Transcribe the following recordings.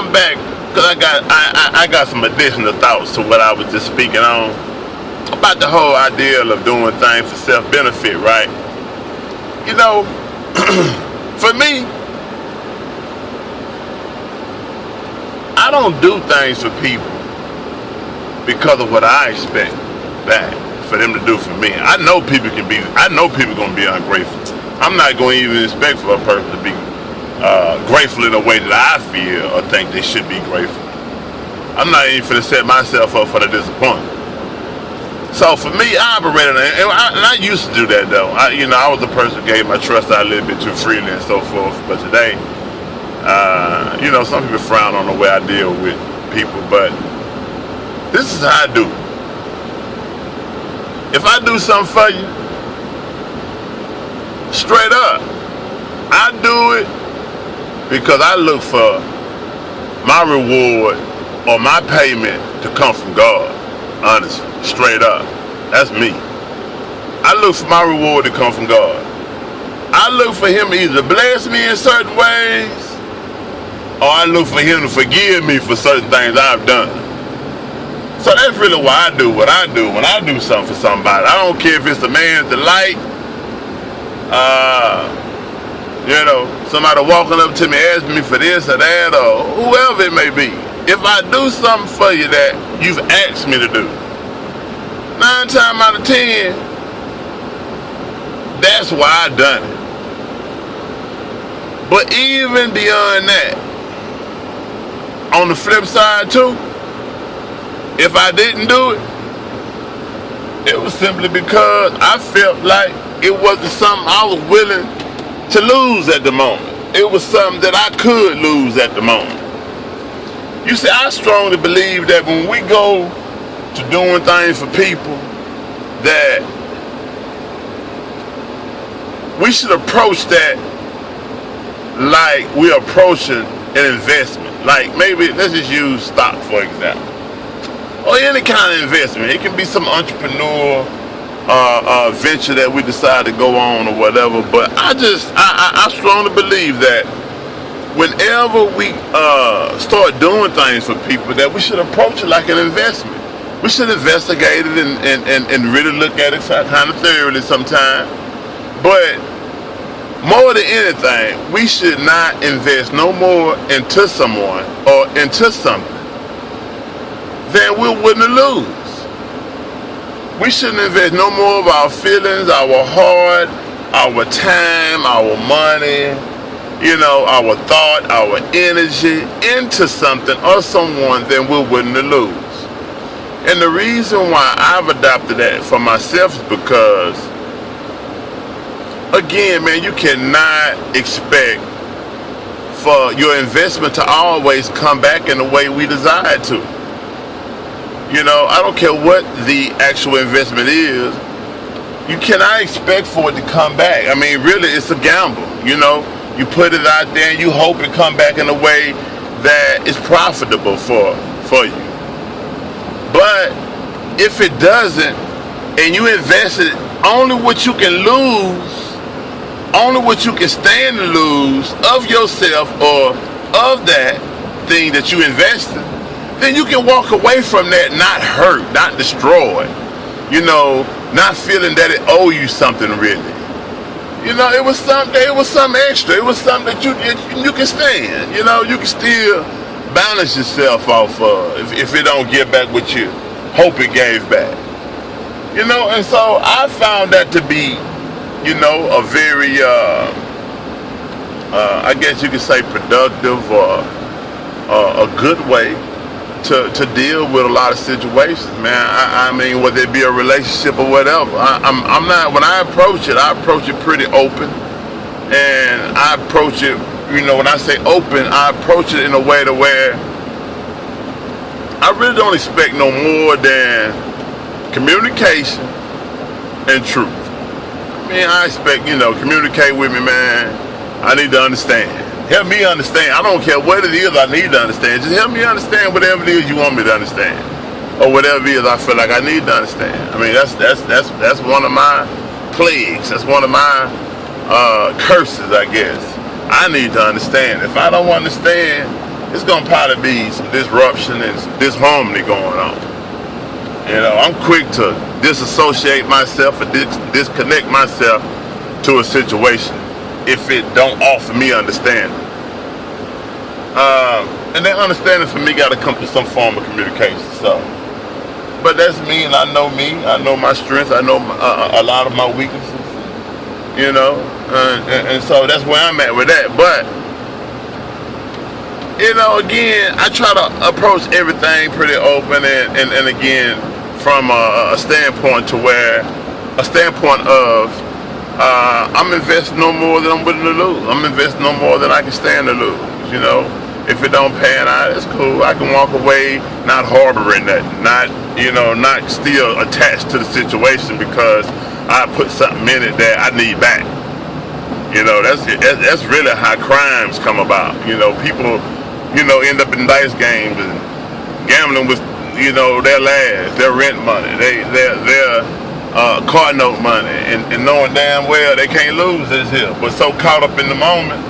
I'm back because I got some additional thoughts to what I was just speaking on about the whole idea of doing things for self-benefit, right? You know, for me, I don't do things for people because of what I expect back for them to do for me. I know people gonna be ungrateful. I'm not going to even expect for a person to be grateful in a way that I feel or think they should be grateful. I'm not even finna set myself up for the disappointment. So for me, I operated, and I used to do that though. I was the person who gave my trust out a little bit too freely and so forth. But today, some people frown on the way I deal with people, but this is how I do. If I do something for you, straight up, I do it because I look for my reward or my payment to come from God. Honestly, straight up, that's me. I look for my reward to come from God. I look for Him to either bless me in certain ways, or I look for Him to forgive me for certain things I've done. So that's really why I do what I do when I do something for somebody. I don't care if it's a man's delight, somebody walking up to me asking me for this or that, or whoever it may be. If I do something for you that you've asked me to do, 9 times out of 10, that's why I done it. But even beyond that, on the flip side too, if I didn't do it, it was simply because I felt like it wasn't something I was willing to lose at the moment. It was something that I could lose at the moment. You see, I strongly believe that when we go to doing things for people, that we should approach that like we're approaching an investment. Like maybe, let's just use stock for example, or any kind of investment. It can be some entrepreneur venture that we decide to go on or whatever. But I strongly believe that whenever we start doing things for people, that we should approach it like an investment. We should investigate it and really look at it kind of thoroughly sometimes. But more than anything, we should not invest no more into someone or into something than we're willing to lose. We shouldn't invest no more of our feelings, our heart, our time, our money, our thought, our energy into something or someone than we're willing to lose. And the reason why I've adopted that for myself is because, again, man, you cannot expect for your investment to always come back in the way we desire it to. I don't care what the actual investment is, you cannot expect for it to come back. I mean, really, it's a gamble. You put it out there and you hope it come back in a way that is profitable for you. But if it doesn't, and you invested only what you can lose, only what you can stand to lose of yourself or of that thing that you invested, then you can walk away from that not hurt, not destroyed, not feeling that it owe you something really. It was something extra. It was something that you can stand. You can still balance yourself off of if it don't give back what you hope it gave back. And so I found that to be, a very, I guess you could say productive or a good way to deal with a lot of situations, man. I mean, whether it be a relationship or whatever. I'm not, when I approach it pretty open, and I approach it, when I say open, I approach it in a way to where I really don't expect no more than communication and truth. I mean, I expect, communicate with me, man. I need to understand. Help me understand. I don't care what it is I need to understand. Just help me understand whatever it is you want me to understand, or whatever it is I feel like I need to understand. I mean, that's one of my plagues. That's one of my curses, I guess. I need to understand. If I don't understand, it's gonna probably be some disruption and some disharmony going on. I'm quick to disassociate myself or disconnect myself to a situation if it don't offer me understanding. And that understanding for me got to come through some form of communication. So, but that's me, and I know me. I know my strengths. I know a lot of my weaknesses. And so that's where I'm at with that. But again, I try to approach everything pretty open, and again, from a standpoint of I'm investing no more than I'm willing to lose. I'm investing no more than I can stand to lose. If it don't pan out, it's cool. I can walk away, not harboring that, not still attached to the situation because I put something in it that I need back. That's really how crimes come about. People, end up in dice games and gambling with, their rent money, their car note money, and knowing damn well they can't lose this here, but so caught up in the moment,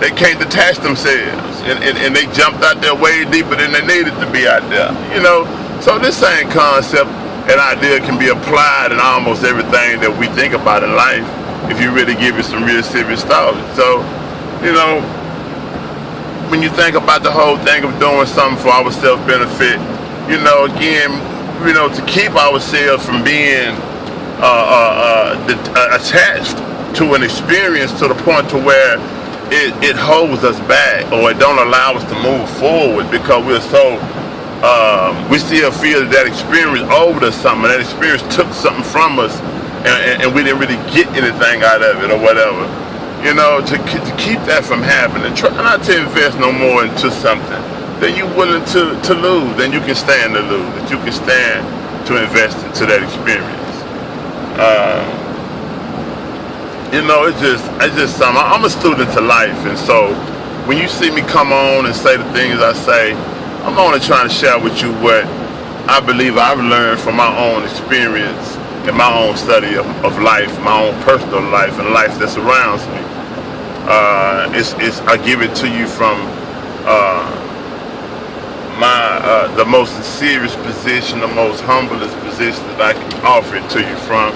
they can't detach themselves, and they jumped out there way deeper than they needed to be out there. So this same concept and idea can be applied in almost everything that we think about in life if you really give it some real serious thought. So, when you think about the whole thing of doing something for our self-benefit, again, to keep ourselves from being attached to an experience to the point to where it holds us back, or it don't allow us to move forward because we're so we still feel that experience owed us something, that experience took something from us, and we didn't really get anything out of it or whatever. To keep that from happening, try not to invest no more into something that you're willing to lose, then you can stand to lose, that you can stand to invest into that experience. It's just something. I'm a student to life, and so when you see me come on and say the things I say, I'm only trying to share with you what I believe I've learned from my own experience and my own study of life, my own personal life, and life that surrounds me. I give it to you from the most serious position, the most humblest position that I can offer it to you from.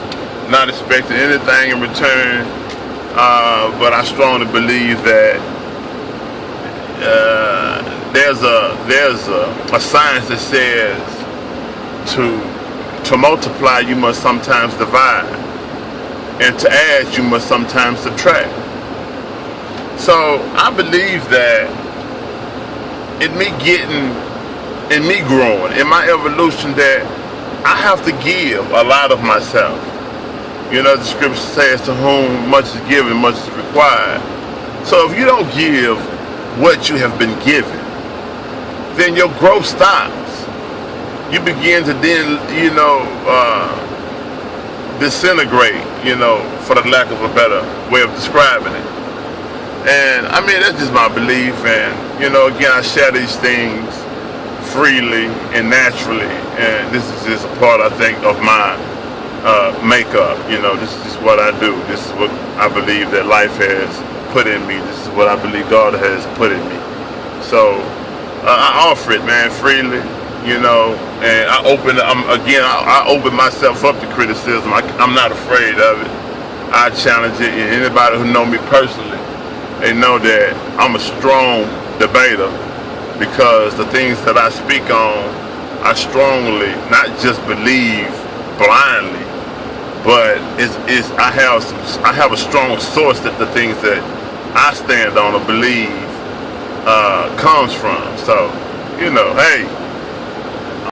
Not expecting anything in return, but I strongly believe that there's a science that says to multiply you must sometimes divide, and to add you must sometimes subtract. So I believe that in me growing, in my evolution, that I have to give a lot of myself. The scripture says, to whom much is given, much is required. So if you don't give what you have been given, then your growth stops. You begin to then, disintegrate, for the lack of a better way of describing it. And I mean, that's just my belief. And, again, I share these things freely and naturally. And this is just a part, I think, of my makeup. This is just what I do. This is what I believe that life has put in me. This is what I believe God has put in me. So I offer it, man, freely. And I open myself up to criticism. I'm not afraid of it. I challenge it. And anybody who know me personally, they know that I'm a strong debater, because the things that I speak on, I strongly not just believe blindly, but I have a strong source that the things that I stand on or believe comes from. So, hey,